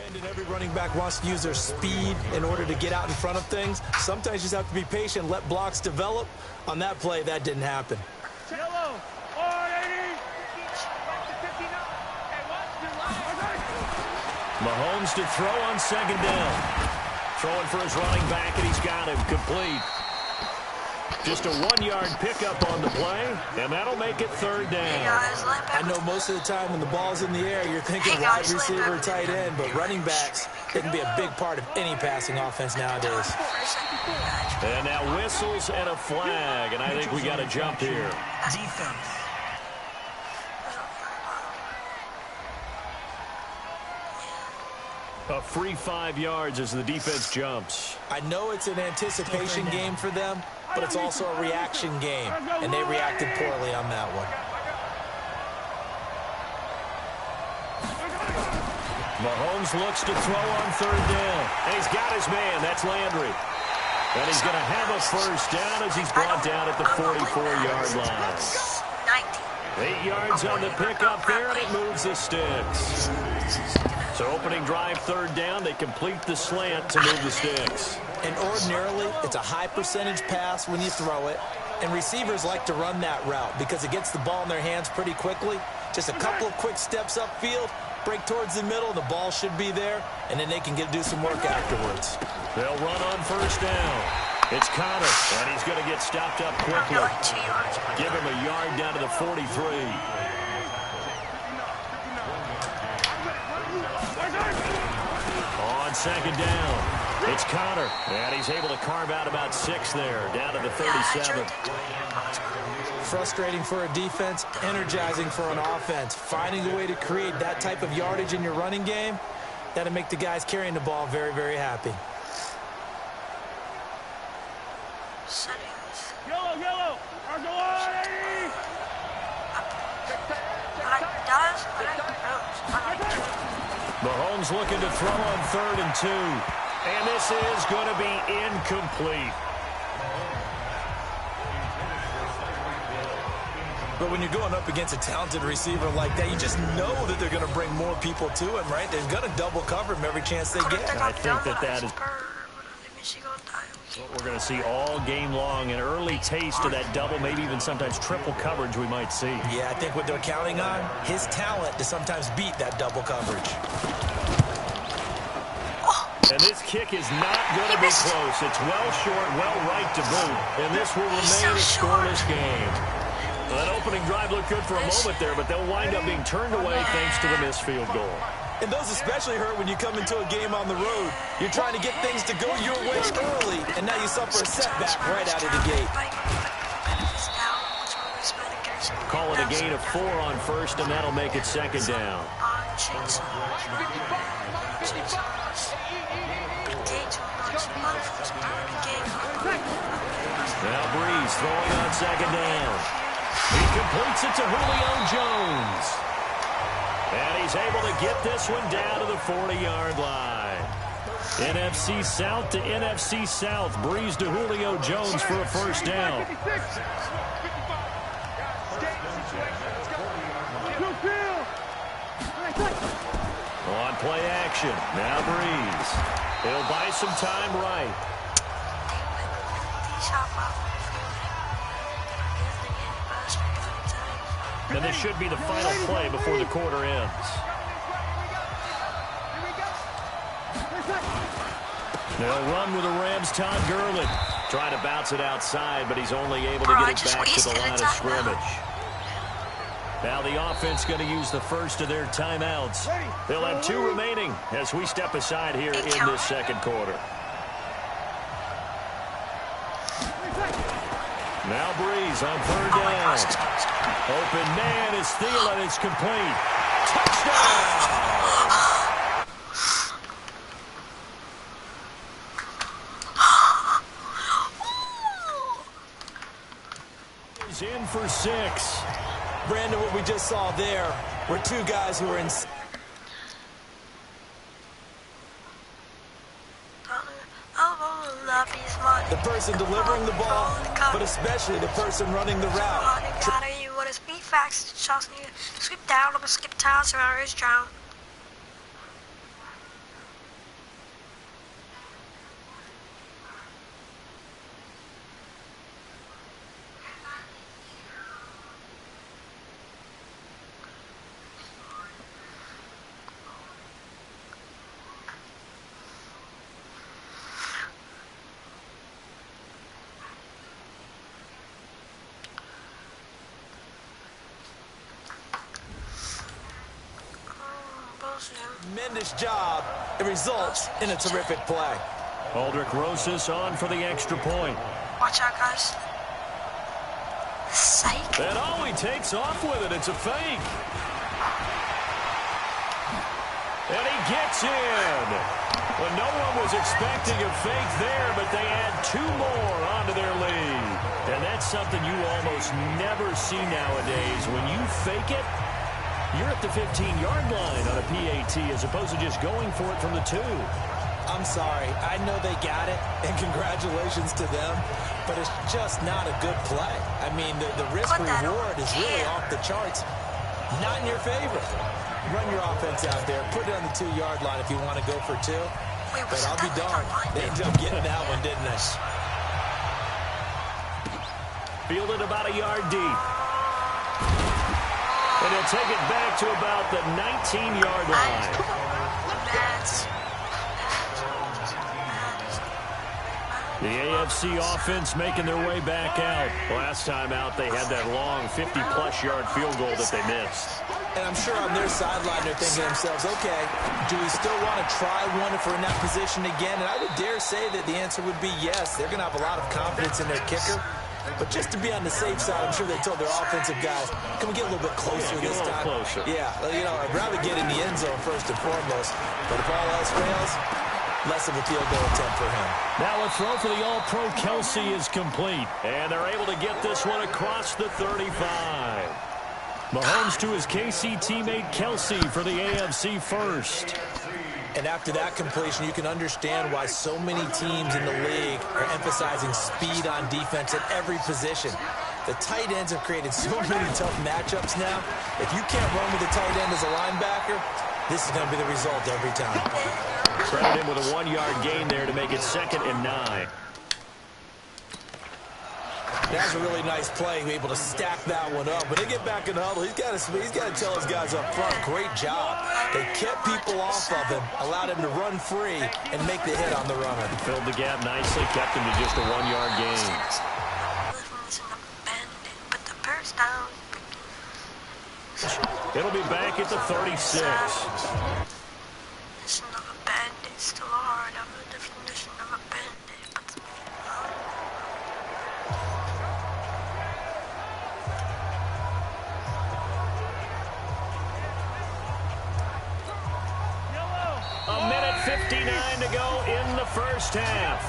Brandon, every running back wants to use their speed in order to get out in front of things. Sometimes you just have to be patient, let blocks develop. On that play, that didn't happen. Yellow, Mahomes to throw on second down. Throwing for his running back, and he's got him complete. Just a 1-yard pickup on the play, and that'll make it third down. I know most of the time when the ball's in the air, you're thinking wide receiver or tight end, but running backs, they can be a big part of any passing offense nowadays. And now whistles and a flag, and I think we got a jump here. Defense. A free 5 yards as the defense jumps. I know it's an anticipation game for them, but it's also a reaction game, and they reacted poorly on that one. Mahomes looks to throw on third down, and he's got his man. That's Landry. And he's going to have a first down as he's brought down at the 44-yard line. 8 yards on the pickup there, and it moves the sticks. So opening drive, third down, they complete the slant to move the sticks. And ordinarily, it's a high percentage pass when you throw it. And receivers like to run that route because it gets the ball in their hands pretty quickly. Just a couple of quick steps upfield, break towards the middle, the ball should be there, and then they can do some work afterwards. They'll run on first down. It's Connor, and he's going to get stopped up quickly. Give him a yard down to the 43. On second down, it's Connor, and he's able to carve out about 6 there, down to the 37. Frustrating for a defense, energizing for an offense. Finding a way to create that type of yardage in your running game, that'll make the guys carrying the ball very, very happy. Yellow, Mahomes looking to throw on 3rd and 2. And this is going to be incomplete. But when you're going up against a talented receiver like that, you just know that they're going to bring more people to him, right? They're going to double cover him every chance they get. I think that is what we're going to see all game long, an early taste of that double, maybe even sometimes triple coverage we might see. Yeah, I think what they're counting on, his talent to sometimes beat that double coverage. And this kick is not going to be close. It's well short, well right to boot. And this will remain a scoreless game. That opening drive looked good for a moment there, but they'll wind up being turned away thanks to the missed field goal. And those especially hurt when you come into a game on the road. You're trying to get things to go your way early, and now you suffer a setback right out of the gate. Call it a gain of 4 on first, and that'll make it second down. Now Breeze throwing on second down. He completes it to Julio Jones. And he's able to get this one down to the 40-yard line. NFC South to NFC South. Breeze to Julio Jones for a first down. On play action. Now Breeze. He'll buy some time right. And this should be the final play before the quarter ends. They'll run with the Rams' Todd Gurley. Trying to bounce it outside, but he's only able to get it back to the line of scrimmage. Now the offense going to use the first of their timeouts. They'll have 2 remaining as we step aside here in this second quarter. Now Breeze on third down. Open man is Thielen. It's complete. Touchdown! He's in for 6. Brandon, what we just saw there were 2 guys who were in... The person delivering the ball, but especially the person running the route. Speed facts, skip down, skip town, so is down. Tremendous job. It results in a terrific play. Aldrick Rosas on for the extra point. Watch out, guys. Psych. And oh, he takes off with it. It's a fake. And he gets in. Well, no one was expecting a fake there, but they add 2 more onto their lead. And that's something you almost never see nowadays. When you fake it, you're at the 15-yard line on a PAT as opposed to just going for it from the 2. I'm sorry. I know they got it, and congratulations to them, but it's just not a good play. I mean, the risk-reward is really off the charts. Not in your favor. Run your offense out there. Put it on the 2-yard line if you want to go for 2. But I'll be darned. They ended up getting that one, didn't they? Fielded about a yard deep. And he'll take it back to about the 19-yard line. The AFC offense making their way back out. Last time out, they had that long 50-plus yard field goal that they missed. And I'm sure on their sideline they're thinking to themselves, okay, do we still want to try one if we're in that position again? And I would dare say that the answer would be yes. They're going to have a lot of confidence in their kicker. But just to be on the safe side, I'm sure they told their offensive guys, can we get a little bit closer this time? Closer. Yeah, you know, I'd rather get in the end zone first and foremost. But if all else fails, less of a field goal attempt for him. Now a throw for the All-Pro Kelce is complete. And they're able to get this one across the 35. Mahomes to his KC teammate Kelce for the AFC first. And after that completion, you can understand why so many teams in the league are emphasizing speed on defense at every position. The tight ends have created so many tough matchups now. If you can't run with the tight end as a linebacker, this is going to be the result every time. Credit him with a 1-yard gain there to make it 2nd and 9. That's a really nice play, able to stack that one up. When they get back in the huddle, he's got to tell his guys up front, great job. They kept people off of him, allowed him to run free, and make the hit on the runner. Filled the gap nicely, kept him to just a 1-yard gain. It'll be back at the 36. A minute 59 to go in the first half.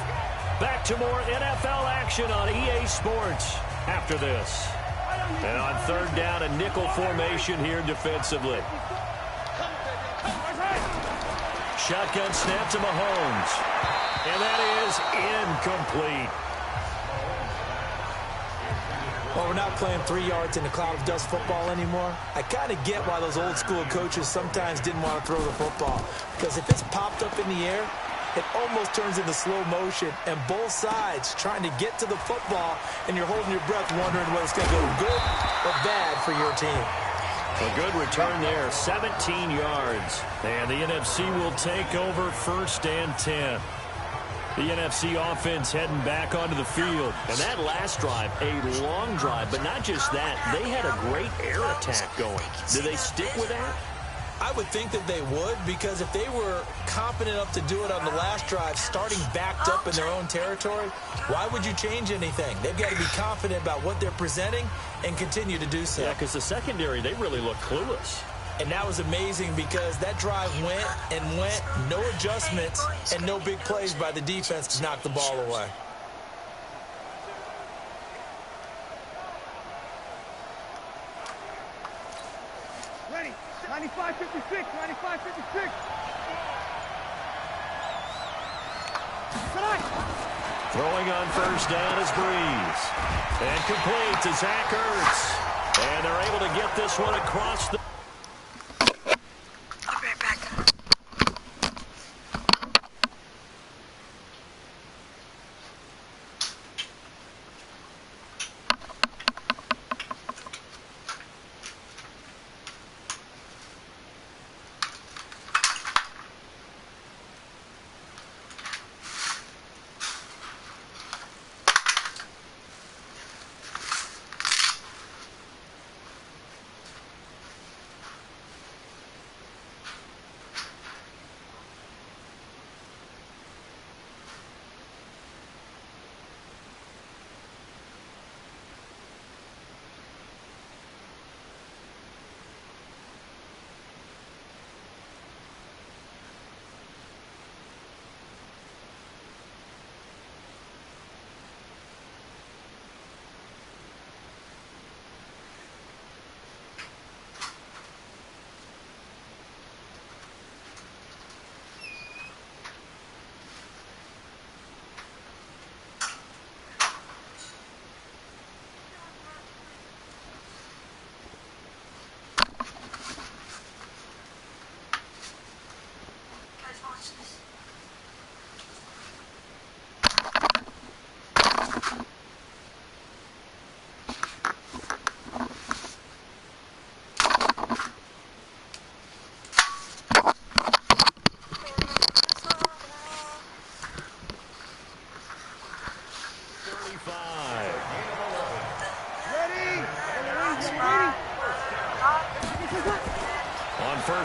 Back to more NFL action on EA Sports after this. And on 3rd down, a nickel formation here defensively. Shotgun snap to Mahomes. And that is incomplete. Well, we're not playing 3 yards in a cloud of dust football anymore. I kind of get why those old school coaches sometimes didn't want to throw the football. Because if it's popped up in the air, it almost turns into slow motion. And both sides trying to get to the football, and you're holding your breath wondering whether it's going to go good or bad for your team. A good return there, 17 yards. And the NFC will take over 1st and 10. The NFC offense heading back onto the field. And that last drive, a long drive, but not just that. They had a great air attack going. Do they stick with that? I would think that they would, because if they were confident enough to do it on the last drive, starting backed up in their own territory, why would you change anything? They've got to be confident about what they're presenting and continue to do so. Yeah, because the secondary, they really look clueless. And that was amazing because that drive went and went, no adjustments, and no big plays by the defense to knock the ball away. Ready. 95-56. 95-56. Throwing on 1st down is Breeze. And complete to Zach Ertz. And they're able to get this one across the... I'll be right back.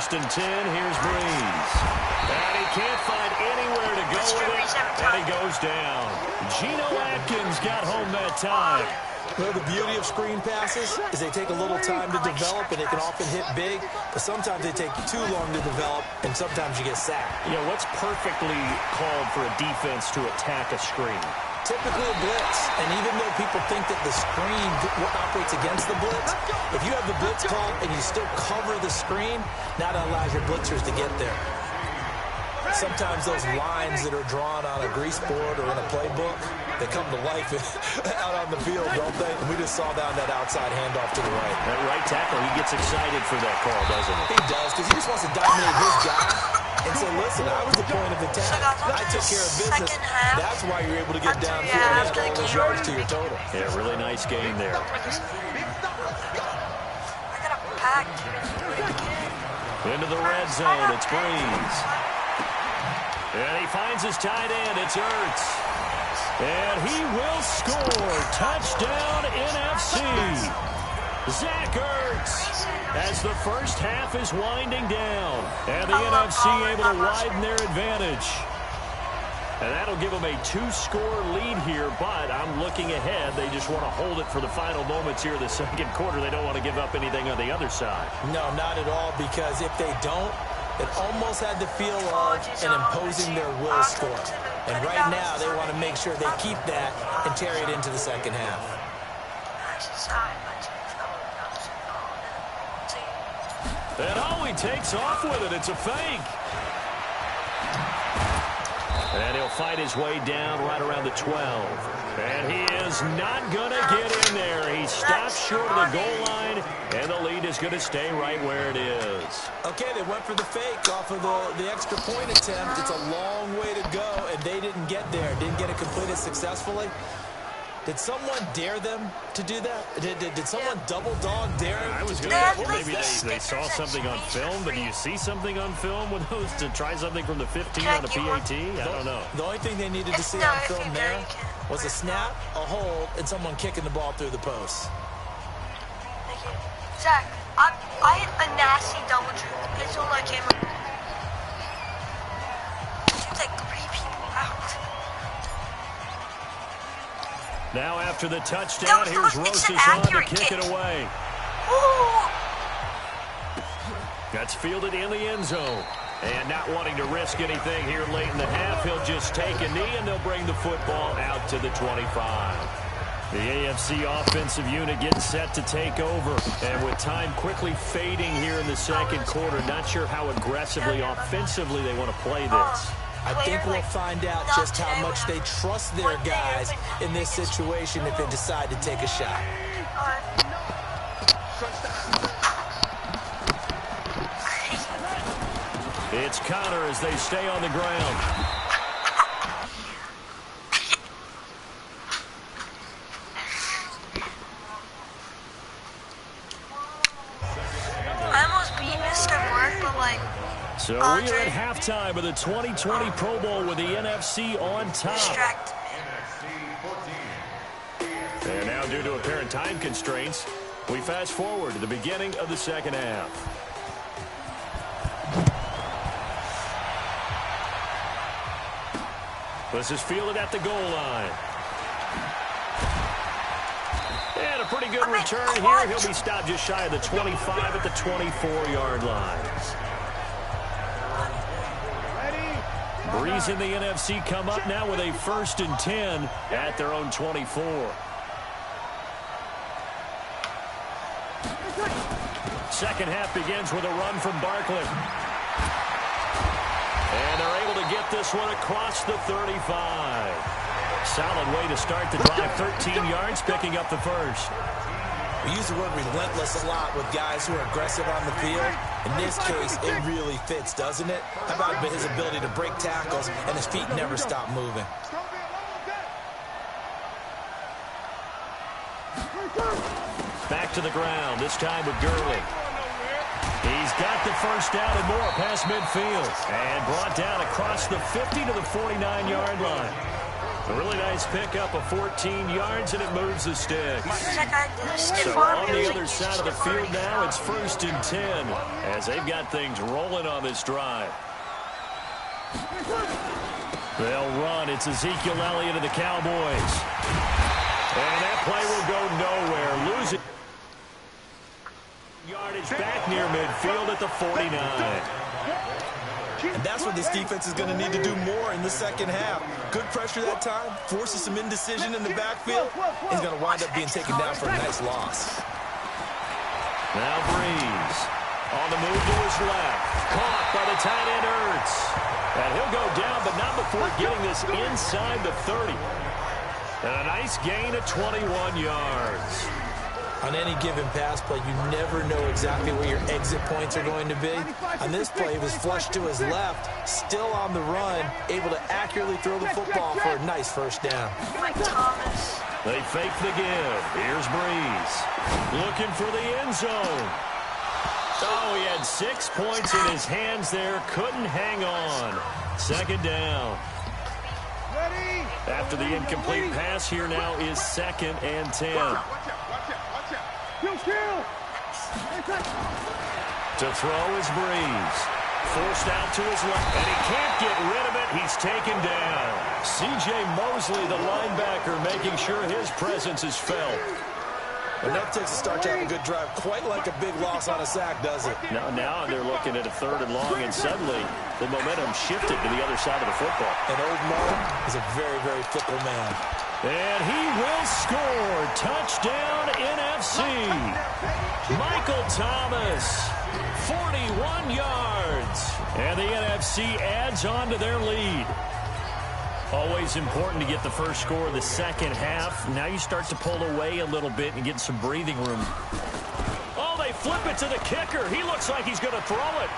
1st and 10. Here's Breeze. And he can't find anywhere to go with it. And he goes down. Geno Atkins got home that time. Well, the beauty of screen passes is they take a little time to develop, and they can often hit big, but sometimes they take too long to develop, and sometimes you get sacked. You know, what's perfectly called for a defense to attack a screen? Typically a blitz, and even though people think that the screen operates against the blitz, if you have the blitz call and you still cover the screen, now that allows your blitzers to get there. Sometimes those lines that are drawn on a grease board or in a playbook, they come to life out on the field, don't they? And we just saw that on that outside handoff to the right. That right tackle, he gets excited for that call, doesn't he? He does, because he just wants to dominate his guy and say, listen, I was the point of attack. I took care of business. That's why you're able to get downfield and add all those yards to your total. Yeah, really nice game there. I got a pack. Into the red zone, it's Breeze. And he finds his tight end, it's Ertz. And he will score. Touchdown, NFC. Zach Ertz, as the first half is winding down. And the NFC able to widen their advantage. And that'll give them a 2-score lead here, but I'm looking ahead. They just want to hold it for the final moments here of the second quarter. They don't want to give up anything on the other side. No, not at all, because if they don't, it almost had the feel of an imposing their will score. And right now, they want to make sure they keep that and carry it into the second half. And he takes off with it. It's a fake. And he'll fight his way down right around the 12. And he is not going to get in there. He stops short of the goal line, and the lead is going to stay right where it is. Okay, they went for the fake off of the extra point attempt. It's a long way to go, and they didn't get there. Didn't get it completed successfully. Did someone dare them to do that? Did someone double dog dare them? I was going to ask, well, maybe they saw something on film, but do you see something on film with those to try something from the 15 on a PAT? I don't know. The only thing they needed to see on film there was a snap, a hold, and someone kicking the ball through the post. Thank you. Zach, I hit a nasty double dribble. It's on my camera. Seems like 3 people out. Now after the touchdown, here's Rosas on to kick it away. Ooh. That's fielded in the end zone. And not wanting to risk anything here late in the half, he'll just take a knee, and they'll bring the football out to the 25. The AFC offensive unit getting set to take over. And with time quickly fading here in the second quarter, not sure how aggressively, offensively they want to play this. I think we'll find out just how much they trust their guys in this situation if they decide to take a shot. It's Connor as they stay on the ground. I almost beat Mr. Mark, but like... So we are at halftime of the 2020 Pro Bowl with the NFC on top. And now, due to apparent time constraints, we fast forward to the beginning of the second half. This is fielded at the goal line. And a pretty good return here. He'll be stopped just shy of the 25 at the 24-yard line. Breeze in the NFC come up now with a 1st and 10 at their own 24. Second half begins with a run from Barkley. And they're able to get this one across the 35. Solid way to start the drive. 13 yards, picking up the first. We use the word relentless a lot with guys who are aggressive on the field. In this case, it really fits, doesn't it? How about his ability to break tackles and his feet never stop moving? Back to the ground, this time with Gurley. He's got the first down and more past midfield. And brought down across the 50 to the 49-yard line. A really nice pickup of 14 yards, and it moves the sticks. So on the other side of the field now, it's 1st and 10 as they've got things rolling on this drive. They'll run. It's Ezekiel Elliott of the Cowboys. And that play will go nowhere. Losing yardage back near midfield at the 49. And that's what this defense is going to need to do more in the second half. Good pressure that time, forces some indecision in the backfield. He's going to wind up being taken down for a nice loss. Now Breeze on the move to his left. Caught by the tight end Ertz. And he'll go down, but not before getting this inside the 30. And a nice gain of 21 yards. On any given pass play, you never know exactly where your exit points are going to be. On this play, he was flushed to his left, still on the run, able to accurately throw the football for a nice first down. Mike Thomas. They fake the give. Here's Breeze. Looking for the end zone. Oh, he had 6 points in his hands there. Couldn't hang on. Second down. After the incomplete pass, here now is 2nd and 10. To throw is Breeze. Forced out to his left, and he can't get rid of it. He's taken down. C.J. Mosley, the linebacker, making sure his presence is felt. Enough takes to start to have a good drive. Quite like a big loss on a sack, does it? Now they're looking at a 3rd and long, and suddenly the momentum shifted to the other side of the football. And old Mo is a very, very fickle man. And he will score. Touchdown, NFC. Michael Thomas, 41 yards. And the NFC adds on to their lead. Always important to get the first score of the second half. Now you start to pull away a little bit and get some breathing room. Oh, they flip it to the kicker. He looks like he's going to throw it.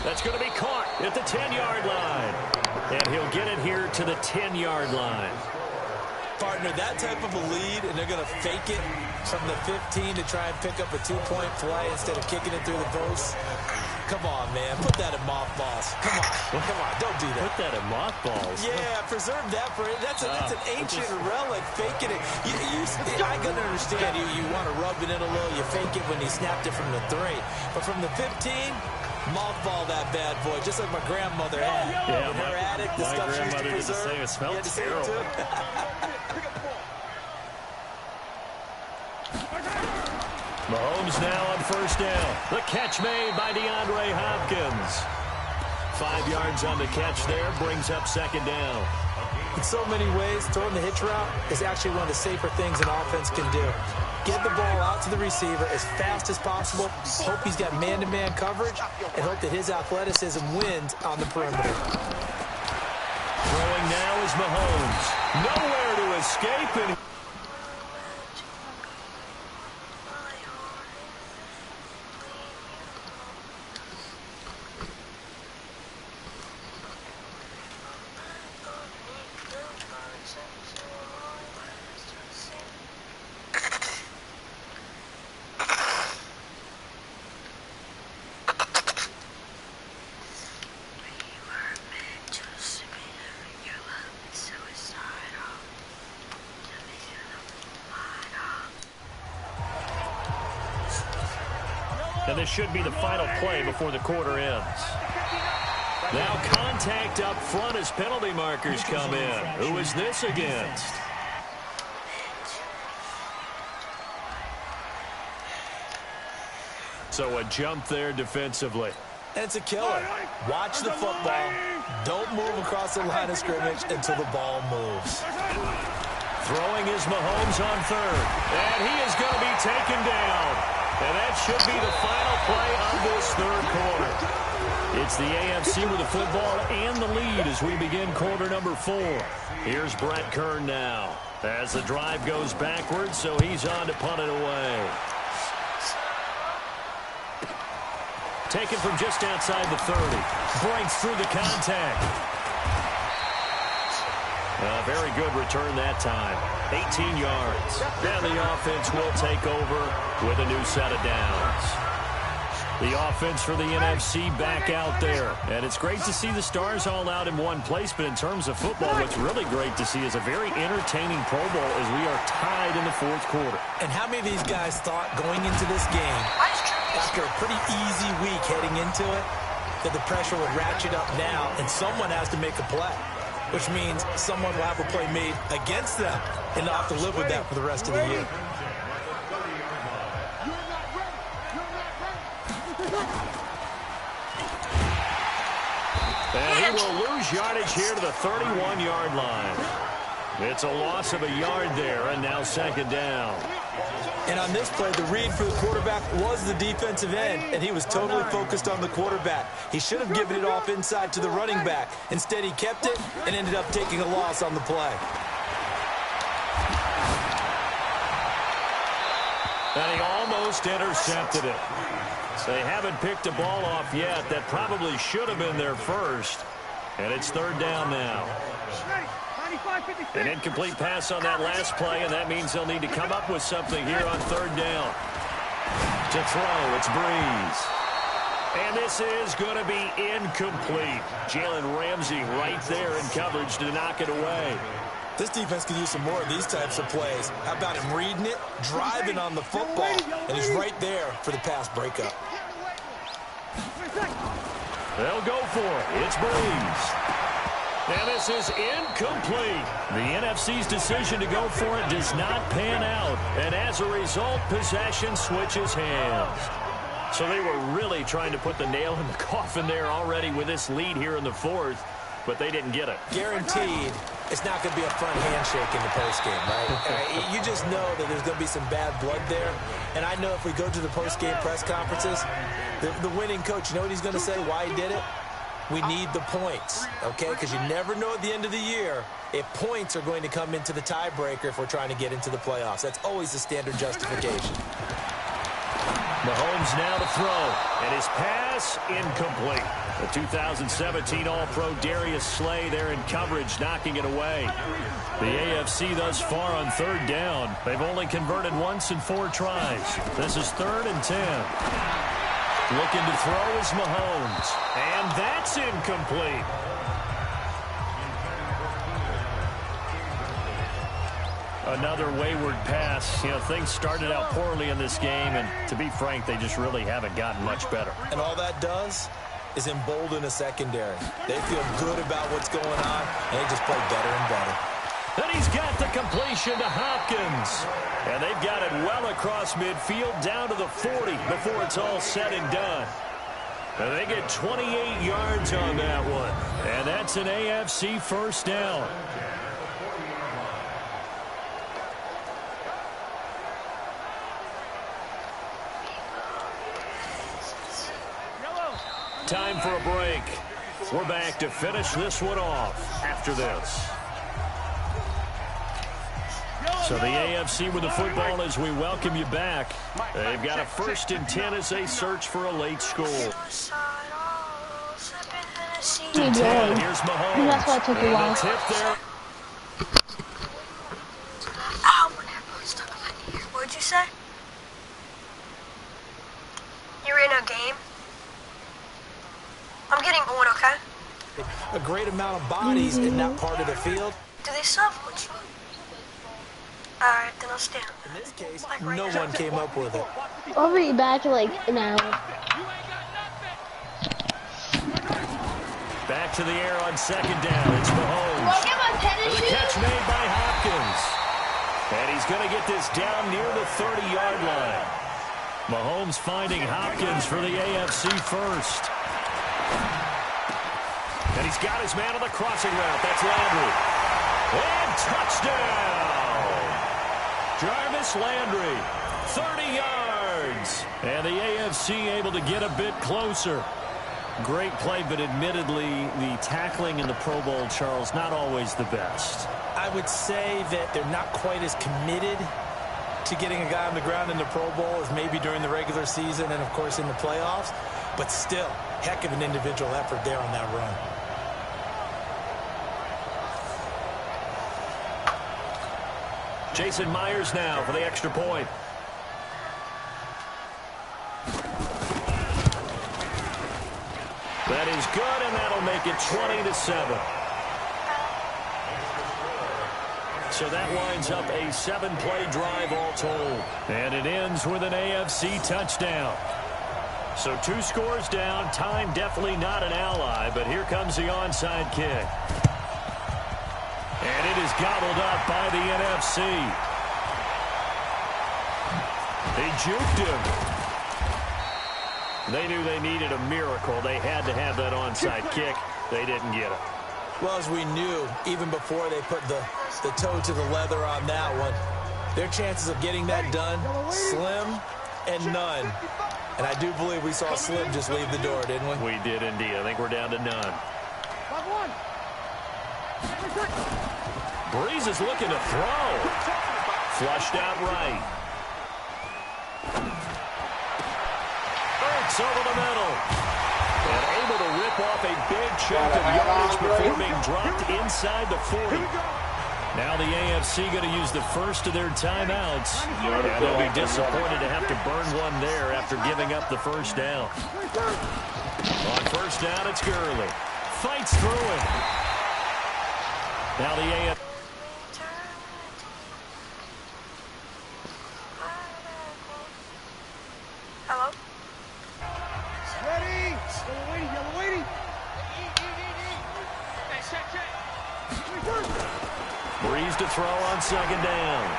That's going to be caught at the 10-yard line. And he'll get it here to the 10-yard line. Partner, that type of a lead, and they're going to fake it from the 15 to try and pick up a 2-point play instead of kicking it through the post. Come on, man. Put that in mothballs. Come on. Don't do that. Put that in mothballs. Yeah, preserve that for it. That's an ancient relic. Faking it. I can understand you want to rub it in a little. You fake it when he snapped it from the 3. But from the 15, mothball that bad boy, just like my grandmother had. Yeah, her attic, the stuff she used to preserve. It smelled terrible. Mahomes now on 1st down. The catch made by DeAndre Hopkins. 5 yards on the catch there, brings up 2nd down. In so many ways, throwing the hitch route is actually one of the safer things an offense can do. Get the ball out to the receiver as fast as possible, hope he's got man-to-man coverage, and hope that his athleticism wins on the perimeter. Throwing now is Mahomes. Nowhere to escape, and this should be the final play before the quarter ends. Now contact up front as penalty markers come in. Who is this against? So a jump there defensively. And it's a killer. Watch the football. Don't move across the line of scrimmage until the ball moves. Throwing is Mahomes on 3rd. And he is going to be taken down. And that should be the final play of this 3rd quarter. It's the AFC with the football and the lead as we begin quarter number 4. Here's Brett Kern now as the drive goes backwards, so he's on to punt it away. Taken from just outside the 30. Breaks through the contact. A very good return that time. 18 yards. Now the offense will take over with a new set of downs. The offense for the NFC back out there. And it's great to see the stars all out in one place, but in terms of football, what's really great to see is a very entertaining Pro Bowl as we are tied in the fourth quarter. And how many of these guys thought going into this game, after a pretty easy week heading into it, that the pressure would ratchet up now and someone has to make a play, which means someone will have a play made against them and not have to live with that for the rest of the year. And he will lose yardage here to the 31-yard line. It's a loss of a yard there, and now second down. And on this play, the read for the quarterback was the defensive end, and he was totally focused on the quarterback. He should have given it off inside to the running back. Instead, he kept it and ended up taking a loss on the play. And he almost intercepted it. They haven't picked a ball off yet. That probably should have been their first. And it's third down now. An incomplete pass on that last play, and that means they'll need to come up with something here on third down. To throw, it's Breeze. And this is going to be incomplete. Jalen Ramsey right there in coverage to knock it away. This defense could use some more of these types of plays. How about him reading it, driving on the football, and he's right there for the pass breakup. They'll go for it. It's Breeze. And this is incomplete. The NFC's decision to go for it does not pan out. And as a result, possession switches hands. So they were really trying to put the nail in the coffin there already with this lead here in the fourth, but they didn't get it. Guaranteed, it's not going to be a front handshake in the postgame, right? You just know that there's going to be some bad blood there. And I know if we go to the postgame press conferences, the winning coach, you know what he's going to say, why he did it? We need the points, okay? Because you never know at the end of the year if points are going to come into the tiebreaker if we're trying to get into the playoffs. That's always the standard justification. Mahomes now to throw, and his pass incomplete. The 2017 All-Pro Darius Slay there in coverage, knocking it away. The AFC thus far on third down. They've only converted once in 4 tries. This is 3rd and 10. Looking to throw is Mahomes, and that's incomplete. Another wayward pass. You know, things started out poorly in this game, and to be frank, they just really haven't gotten much better. And all that does is embolden a secondary. They feel good about what's going on, and they just play better and better. And he's got the completion to Hopkins. And they've got it well across midfield down to the 40 before it's all said and done. And they get 28 yards on that one. And that's an AFC first down. Time for a break. We're back to finish this one off after this. So the AFC with the football as we welcome you back. They've got a 1st and 10 as they search for a late score. Here's Mahomes. That's why it took a while. Tip there. Ow, what'd you say? You're in a game? I'm getting one, okay? A great amount of bodies in that part of the field. Do they sub? Alright, then I'll stand. In this case, no one came up with it. I'll be back in like an hour. Back to the air on second down. It's Mahomes. The catch made by Hopkins. And he's going to get this down near the 30-yard line. Mahomes finding Hopkins for the AFC first. And he's got his man on the crossing route. That's Landry. And touchdown! Jarvis Landry, 30 yards. And the AFC able to get a bit closer. Great play, but admittedly, the tackling in the Pro Bowl, Charles, not always the best. I would say that they're not quite as committed to getting a guy on the ground in the Pro Bowl as maybe during the regular season and, of course, in the playoffs. But still, heck of an individual effort there on that run. Jason Myers now for the extra point. That is good, and that'll make it 20-7. So that winds up a 7-play drive all told. And it ends with an AFC touchdown. So 2 scores down. Time definitely not an ally, but here comes the onside kick. And it is gobbled up by the NFC. They juked him. They knew they needed a miracle. They had to have that onside kick. They didn't get it. Well, as we knew, even before they put the toe to the leather on that one, their chances of getting that done, slim and none. And I do believe we saw Slim just leave the door, didn't we? We did indeed. I think we're down to none. 5-1. Breeze is looking to throw. Flushed out right. Burks over the middle. And able to rip off a big chunk of yardage before being dropped inside the 40. Now the AFC going to use the first of their timeouts. And they'll be disappointed to have to burn one there after giving up the first down. On first down, it's Gurley. Fights through it. Now the AFC. Hello? Ready. Yellow waiting. Yellow waiting. Breeze to throw on second down.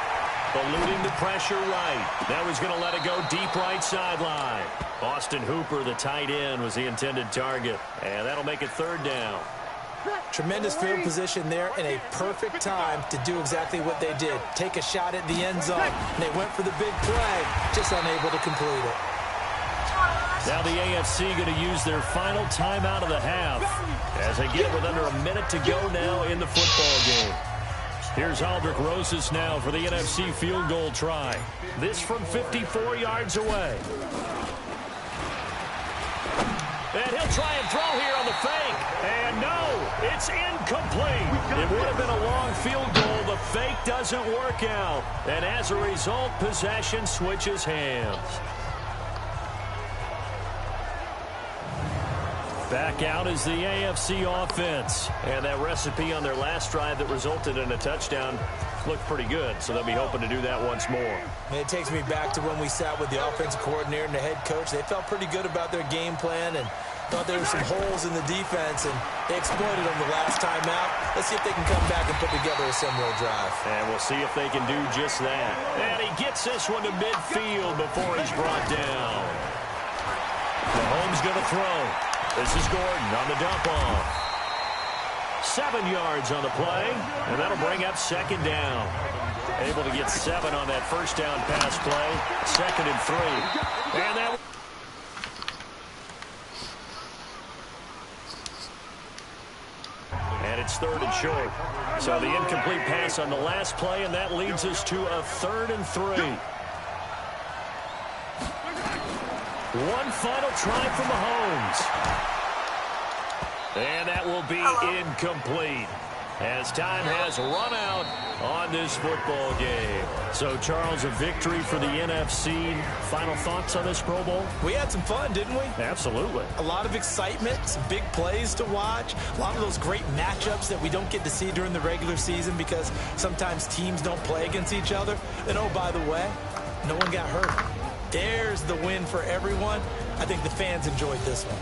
Eluding the pressure right. Now he's going to let it go deep right sideline. Austin Hooper, the tight end, was the intended target. And that'll make it third down. Tremendous field position there and a perfect time to do exactly what they did. Take a shot at the end zone. And they went for the big play, just unable to complete it. Now the AFC going to use their final timeout of the half as they get it with under a minute to go now in the football game. Here's Aldrick Rosas now for the NFC field goal try. This from 54 yards away. And he'll try and throw here on the fake. And no, it's incomplete. It would have been a long field goal. The fake doesn't work out. And as a result, possession switches hands. Back out is the AFC offense. And that recipe on their last drive that resulted in a touchdown looked pretty good, so they'll be hoping to do that once more. And it takes me back to when we sat with the offensive coordinator and the head coach. They felt pretty good about their game plan and thought there were some holes in the defense, and they exploited them the last time out. Let's see if they can come back and put together a similar drive. And we'll see if they can do just that. And he gets this one to midfield before he's brought down. Mahomes going to throw. This is Gordon on the dump off. 7 yards on the play, and that'll bring up second down. Able to get 7 on that first down pass play. 2nd and 3. And that. And it's 3rd and short. So the incomplete pass on the last play, and that leads us to a 3rd and 3. One final try from Mahomes. And that will be incomplete as time has run out on this football game. So, Charles, a victory for the NFC. Final thoughts on this Pro Bowl? We had some fun, didn't we? Absolutely. A lot of excitement, some big plays to watch, a lot of those great matchups that we don't get to see during the regular season because sometimes teams don't play against each other. And, oh, by the way, no one got hurt. There's the win for everyone. I think the fans enjoyed this one.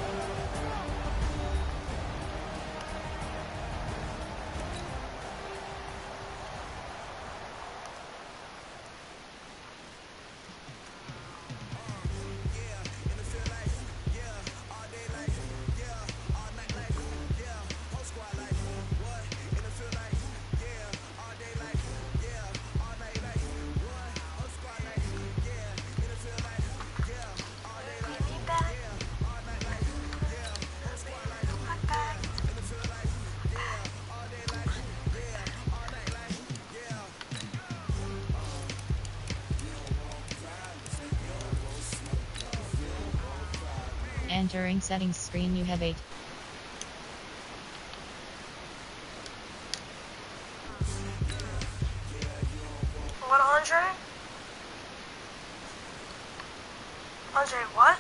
Entering settings screen, you have 8. What, Andre? Andre, what?